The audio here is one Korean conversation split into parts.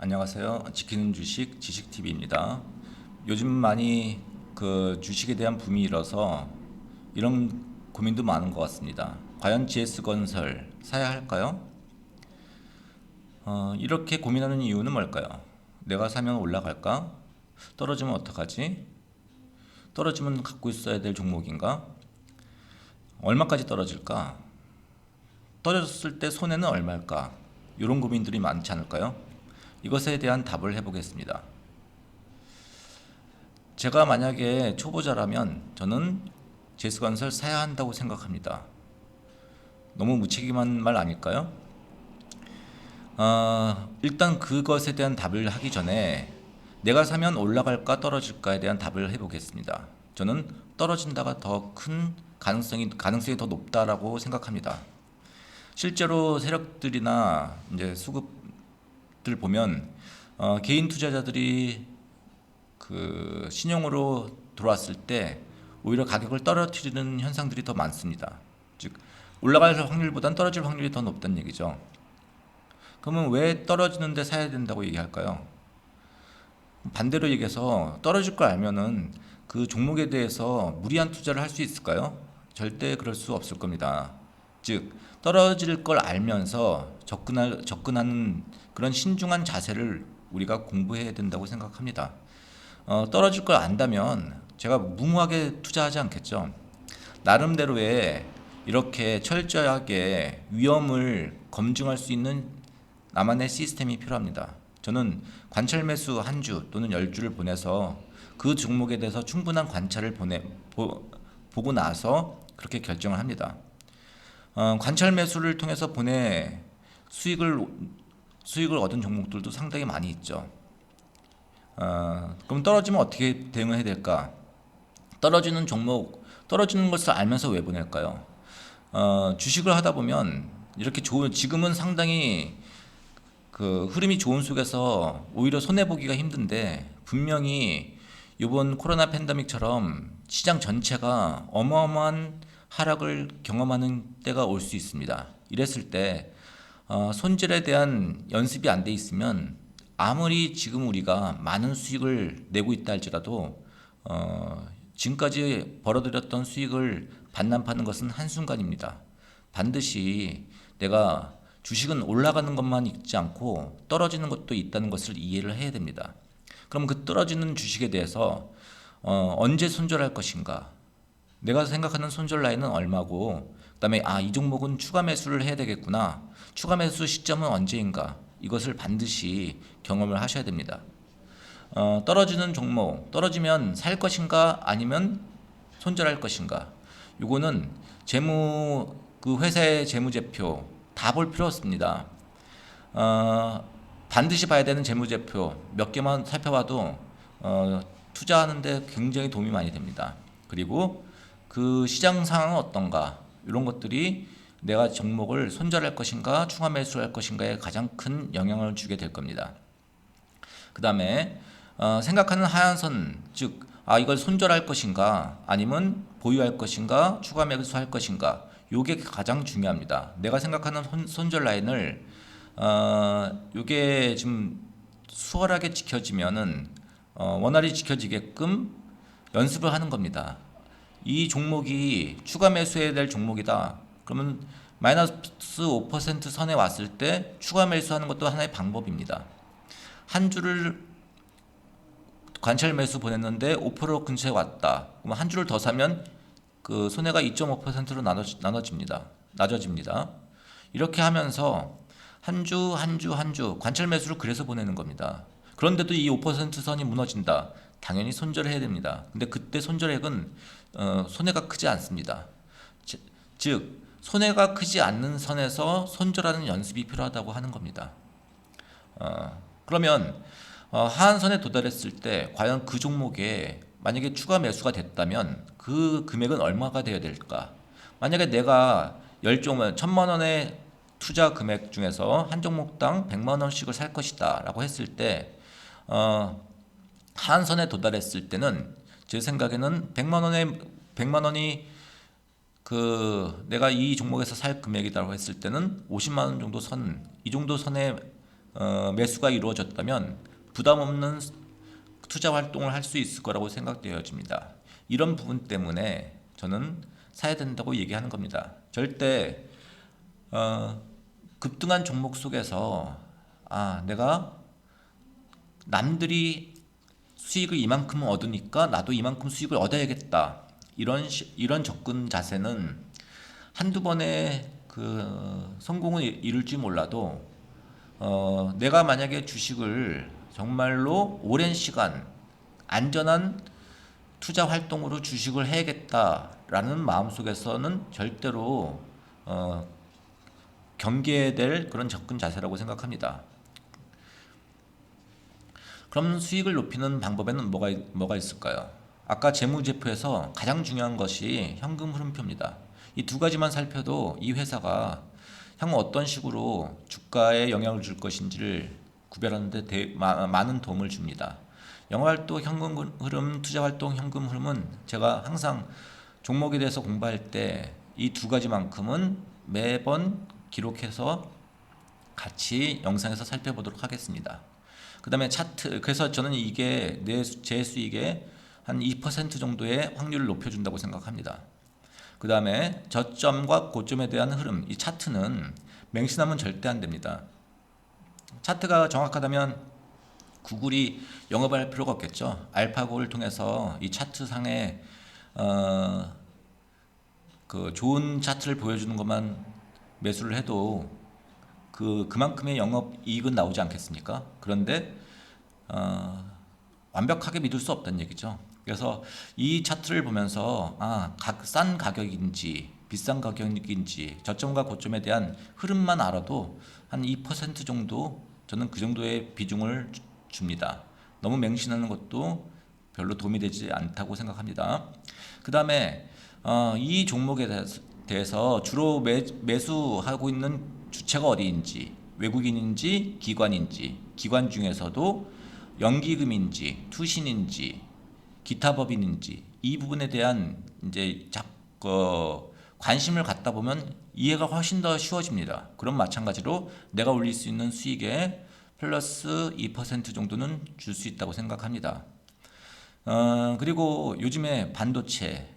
안녕하세요. 지키는 주식 지식TV입니다. 요즘 많이 주식에 대한 붐이 일어서 이런 고민도 많은 것 같습니다. 과연 GS건설 사야 할까요? 이렇게 고민하는 이유는 뭘까요? 내가 사면 올라갈까? 떨어지면 어떡하지? 떨어지면 갖고 있어야 될 종목인가? 얼마까지 떨어질까? 떨어졌을 때 손해는 얼마일까? 이런 고민들이 많지 않을까요? 이것에 대한 답을 해보겠습니다. 제가 만약에 초보자라면 저는 제스건설 사야 한다고 생각합니다. 너무 무책임한 말 아닐까요? 일단 그것에 대한 답을 하기 전에 내가 사면 올라갈까 떨어질까에 대한 답을 해보겠습니다. 저는 떨어진다가 더 큰 가능성이 더 높다라고 생각합니다. 실제로 세력들이나 이제 수급들 보면 개인 투자자들이 신용으로 들어왔을 때 오히려 가격을 떨어뜨리는 현상들이 더 많습니다. 즉 올라갈 확률보단 떨어질 확률이 더 높다는 얘기죠. 그러면 왜 떨어지는데 사야 된다고 얘기할까요? 반대로 얘기해서 떨어질 걸 알면은 그 종목에 대해서 무리한 투자를 할 수 있을까요? 절대 그럴 수 없을 겁니다. 즉 떨어질 걸 알면서 접근하는 그런 신중한 자세를 우리가 공부해야 된다고 생각합니다. 떨어질 걸 안다면 제가 무모하게 투자하지 않겠죠. 나름대로의 이렇게 철저하게 위험을 검증할 수 있는 나만의 시스템이 필요합니다. 저는 관찰 매수 한 주 또는 10주를 보내서 그 종목에 대해서 충분한 관찰을 보고 나서 그렇게 결정을 합니다. 관찰 매수를 통해서 수익을 얻은 종목들도 상당히 많이 있죠. 그럼 떨어지면 어떻게 대응해야 될까? 떨어지는 것을 알면서 왜 보낼까요? 주식을 하다 보면 이렇게 지금은 상당히 흐름이 좋은 속에서 오히려 손해보기가 힘든데 분명히 이번 코로나 팬데믹처럼 시장 전체가 어마어마한 하락을 경험하는 때가 올 수 있습니다. 이랬을 때 손절에 대한 연습이 안 돼 있으면 아무리 지금 우리가 많은 수익을 내고 있다 할지라도 지금까지 벌어들였던 수익을 반납하는 것은 한순간입니다. 반드시 내가 주식은 올라가는 것만 있지 않고 떨어지는 것도 있다는 것을 이해를 해야 됩니다. 그럼 그 떨어지는 주식에 대해서 언제 손절할 것인가? 내가 생각하는 손절 라인은 얼마고 그다음에 이 종목은 추가 매수를 해야 되겠구나. 추가 매수 시점은 언제인가? 이것을 반드시 경험을 하셔야 됩니다. 떨어지는 종목, 떨어지면 살 것인가 아니면 손절할 것인가? 요거는 회사의 재무제표 다 볼 필요 없습니다. 반드시 봐야 되는 재무제표 몇 개만 살펴봐도 투자하는데 굉장히 도움이 많이 됩니다. 그리고 그 시장 상황은 어떤가? 이런 것들이 내가 종목을 손절할 것인가 추가 매수할 것인가에 가장 큰 영향을 주게 될 겁니다. 그 다음에 생각하는 하한선, 즉 이걸 손절할 것인가 아니면 보유할 것인가 추가 매수할 것인가, 요게 가장 중요합니다. 내가 생각하는 손절 라인을 요게 좀 수월하게 지켜지면은 원활히 지켜지게끔 연습을 하는 겁니다. 이 종목이 추가 매수해야 될 종목이다. 그러면 마이너스 5% 선에 왔을 때 추가 매수하는 것도 하나의 방법입니다. 한 주를 관찰 매수 보냈는데 5% 근처에 왔다. 그럼 한 주를 더 사면 그 손해가 2.5%로 낮아집니다. 이렇게 하면서 한 주 관찰 매수를 그래서 보내는 겁니다. 그런데도 이 5% 선이 무너진다. 당연히 손절을 해야 됩니다. 근데 그때 손절액은 손해가 크지 않습니다. 즉 손해가 크지 않는 선에서 손절하는 연습이 필요하다고 하는 겁니다. 그러면 하한선에 도달했을 때 과연 그 종목에 만약에 추가 매수가 됐다면 그 금액은 얼마가 되어야 될까? 만약에 내가 1000만 원의 투자 금액 중에서 한 종목당 100만 원씩을 살 것이다 라고 했을 때 하한선에 도달했을 때는 제 생각에는 100만 원이 내가 이 종목에서 살 금액이라고 했을 때는 50만 원 정도 이 정도 선에 매수가 이루어졌다면 부담 없는 투자 활동을 할 수 있을 거라고 생각되어집니다. 이런 부분 때문에 저는 사야 된다고 얘기하는 겁니다. 절대 급등한 종목 속에서 내가 남들이 수익을 이만큼 얻으니까 나도 이만큼 수익을 얻어야겠다. 이런 접근 자세는 한두 번의 그 성공을 이룰지 몰라도 내가 만약에 주식을 정말로 오랜 시간 안전한 투자 활동으로 주식을 해야겠다라는 마음속에서는 절대로 경계해야 될 그런 접근 자세라고 생각합니다. 그럼 수익을 높이는 방법에는 뭐가 있을까요? 아까 재무제표에서 가장 중요한 것이 현금 흐름표입니다. 이 두 가지만 살펴도 이 회사가 향후 어떤 식으로 주가에 영향을 줄 것인지를 구별하는 데 많은 도움을 줍니다. 영화활동 현금 흐름, 투자활동 현금 흐름은 제가 항상 종목에 대해서 공부할 때 이 두 가지만큼은 매번 기록해서 같이 영상에서 살펴보도록 하겠습니다. 그 다음에 차트, 그래서 저는 이게 제 수익의 한 2% 정도의 확률을 높여준다고 생각합니다. 그 다음에 저점과 고점에 대한 흐름, 이 차트는 맹신하면 절대 안 됩니다. 차트가 정확하다면 구글이 영업할 필요가 없겠죠. 알파고를 통해서 이 차트상에 그 좋은 차트를 보여주는 것만 매수를 해도 그만큼의 영업 이익은 나오지 않겠습니까? 그런데 완벽하게 믿을 수 없다는 얘기죠. 그래서 이 차트를 보면서 싼 가격인지 비싼 가격인지 저점과 고점에 대한 흐름만 알아도 한 2% 정도 저는 그 정도의 비중을 줍니다. 너무 맹신하는 것도 별로 도움이 되지 않다고 생각합니다. 그 다음에 이 종목에 대해서 주로 매수하고 있는 주체가 어디인지, 외국인인지 기관인지, 기관 중에서도 연기금인지 투신인지 기타 법인인지 이 부분에 대한 이제 관심을 갖다 보면 이해가 훨씬 더 쉬워집니다. 그럼 마찬가지로 내가 올릴 수 있는 수익에 플러스 2% 정도는 줄 수 있다고 생각합니다. 그리고 요즘에 반도체,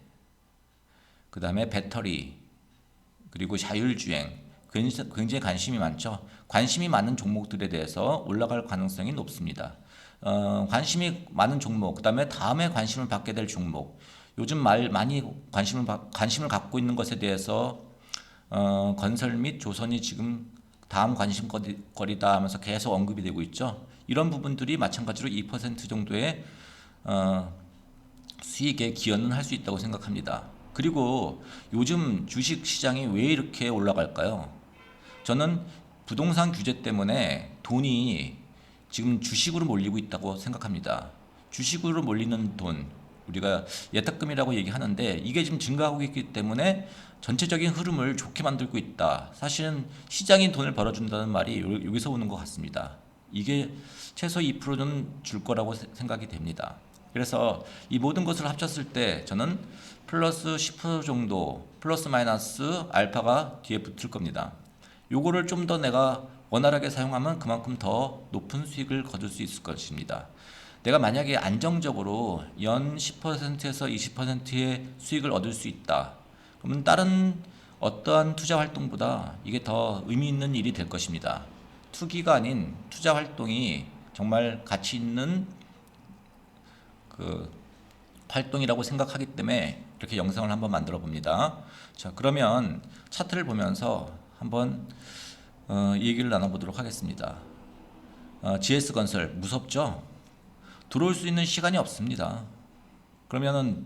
그 다음에 배터리, 그리고 자율주행 굉장히 관심이 많죠. 관심이 많은 종목들에 대해서 올라갈 가능성이 높습니다. 관심이 많은 종목, 그 다음에 다음에 관심을 받게 될 종목, 요즘 많이 관심을 갖고 있는 것에 대해서 건설 및 조선이 지금 다음 관심거리다 하면서 계속 언급이 되고 있죠. 이런 부분들이 마찬가지로 2% 정도의 수익에 기여는 할 수 있다고 생각합니다. 그리고 요즘 주식 시장이 왜 이렇게 올라갈까요? 저는 부동산 규제 때문에 돈이 지금 주식으로 몰리고 있다고 생각합니다. 주식으로 몰리는 돈, 우리가 예탁금이라고 얘기하는데 이게 지금 증가하고 있기 때문에 전체적인 흐름을 좋게 만들고 있다. 사실은 시장이 돈을 벌어준다는 말이 여기서 오는 것 같습니다. 이게 최소 2%는 줄 거라고 생각이 됩니다. 그래서 이 모든 것을 합쳤을 때 저는 플러스 10% 정도 플러스 마이너스 알파가 뒤에 붙을 겁니다. 요거를 좀 더 내가 원활하게 사용하면 그만큼 더 높은 수익을 거둘 수 있을 것입니다. 내가 만약에 안정적으로 연 10%에서 20%의 수익을 얻을 수 있다. 그러면 다른 어떠한 투자 활동보다 이게 더 의미 있는 일이 될 것입니다. 투기가 아닌 투자 활동이 정말 가치 있는 그 활동이라고 생각하기 때문에 이렇게 영상을 한번 만들어 봅니다. 자, 그러면 차트를 보면서 한번 얘기를 나눠보도록 하겠습니다. GS건설 무섭죠? 들어올 수 있는 시간이 없습니다. 그러면은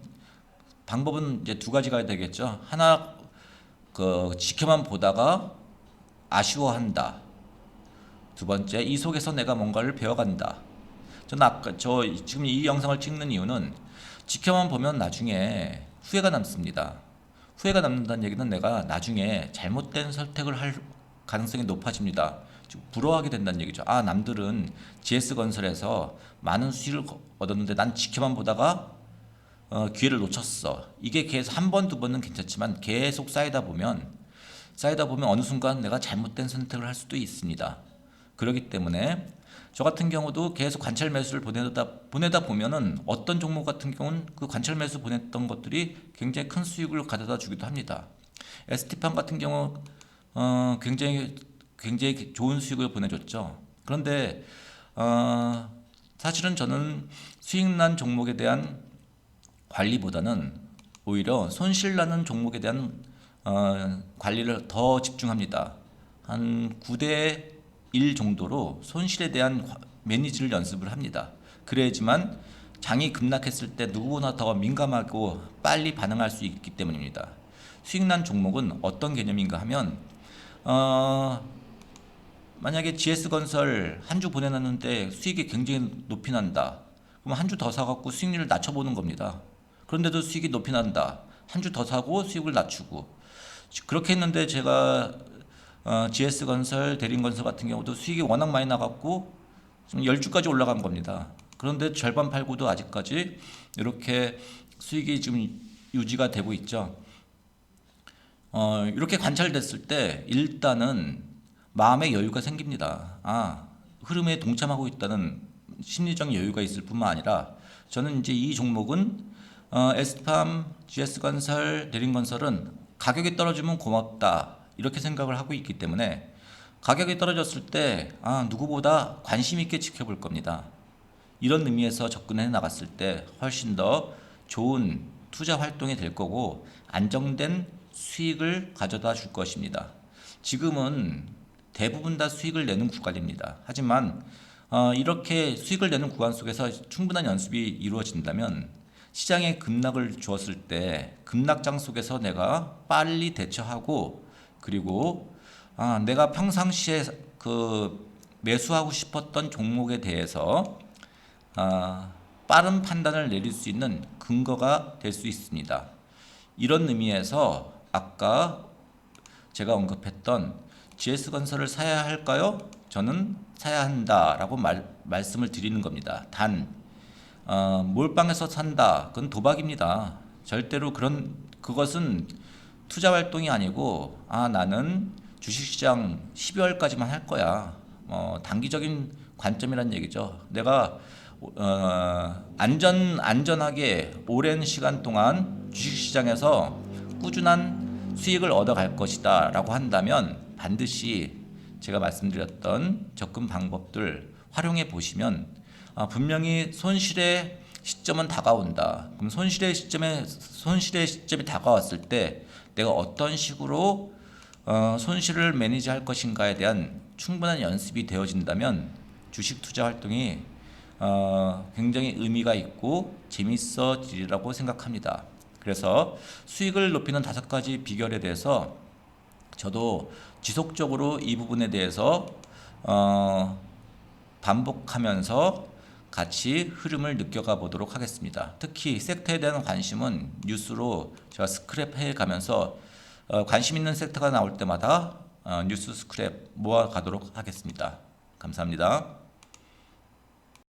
방법은 이제 두 가지가 되겠죠. 하나, 지켜만 보다가 아쉬워한다. 두 번째, 이 속에서 내가 뭔가를 배워간다. 지금 이 영상을 찍는 이유는 지켜만 보면 나중에 후회가 남습니다. 후회가 남는다는 얘기는 내가 나중에 잘못된 선택을 할 가능성이 높아집니다. 부러워하게 된다는 얘기죠. 남들은 GS건설에서 많은 수익을 얻었는데 난 지켜만 보다가 기회를 놓쳤어. 이게 계속 한 번, 두 번은 괜찮지만 계속 쌓이다 보면 어느 순간 내가 잘못된 선택을 할 수도 있습니다. 그렇기 때문에 저 같은 경우도 계속 관찰 매수를 보내다 보면은 어떤 종목 같은 경우는 그 관찰 매수 보냈던 것들이 굉장히 큰 수익을 가져다 주기도 합니다. ST판 같은 경우 굉장히 좋은 수익을 보내줬죠. 그런데 사실은 저는 수익난 종목에 대한 관리보다는 오히려 손실나는 종목에 대한 관리를 더 집중합니다. 한 9대 1 정도로 손실에 대한 매니지를 연습을 합니다. 그래야지만 장이 급락했을 때 누구보다 더 민감하고 빨리 반응할 수 있기 때문입니다. 수익난 종목은 어떤 개념인가 하면 만약에 GS건설 한 주 보내놨는데 수익이 굉장히 높이 난다. 그럼 한 주 더 사갖고 수익률을 낮춰보는 겁니다. 그런데도 수익이 높이 난다. 한 주 더 사고 수익을 낮추고. 그렇게 했는데 제가 GS건설, 대림건설 같은 경우도 수익이 워낙 많이 나갔고 지금 10주까지 올라간 겁니다. 그런데 절반 팔고도 아직까지 이렇게 수익이 지금 유지가 되고 있죠. 이렇게 관찰됐을 때 일단은 마음의 여유가 생깁니다. 흐름에 동참하고 있다는 심리적 여유가 있을 뿐만 아니라 저는 이제 이 종목은 S팜, GS건설, 대림건설은 가격이 떨어지면 고맙다 이렇게 생각을 하고 있기 때문에 가격이 떨어졌을 때 누구보다 관심 있게 지켜볼 겁니다. 이런 의미에서 접근해 나갔을 때 훨씬 더 좋은 투자 활동이 될 거고 안정된 수익을 가져다 줄 것입니다. 지금은 대부분 다 수익을 내는 구간입니다. 하지만 이렇게 수익을 내는 구간 속에서 충분한 연습이 이루어진다면 시장에 급락을 주었을 때 급락장 속에서 내가 빨리 대처하고 그리고 내가 평상시에 그 매수하고 싶었던 종목에 대해서 빠른 판단을 내릴 수 있는 근거가 될 수 있습니다. 이런 의미에서 아까 제가 언급했던 GS건설을 사야 할까요? 저는 사야 한다라고 말씀을 드리는 겁니다. 단 몰빵해서 산다. 그건 도박입니다. 절대로 그것은 투자 활동이 아니고 나는 주식시장 12월까지만 할 거야. 단기적인 관점이란 얘기죠. 내가 안전하게 오랜 시간 동안 주식시장에서 꾸준한 수익을 얻어갈 것이다 라고 한다면 반드시 제가 말씀드렸던 접근 방법들 활용해 보시면 분명히 손실의 시점은 다가온다. 그럼 손실의 시점이 다가왔을 때 내가 어떤 식으로 손실을 매니지할 것인가에 대한 충분한 연습이 되어진다면 주식 투자 활동이 굉장히 의미가 있고 재밌어지리라고 생각합니다. 그래서 수익을 높이는 5가지 비결에 대해서 저도 지속적으로 이 부분에 대해서 반복하면서 같이 흐름을 느껴가 보도록 하겠습니다. 특히 섹터에 대한 관심은 뉴스로 제가 스크랩해 가면서 관심 있는 섹터가 나올 때마다 뉴스 스크랩 모아 가도록 하겠습니다. 감사합니다.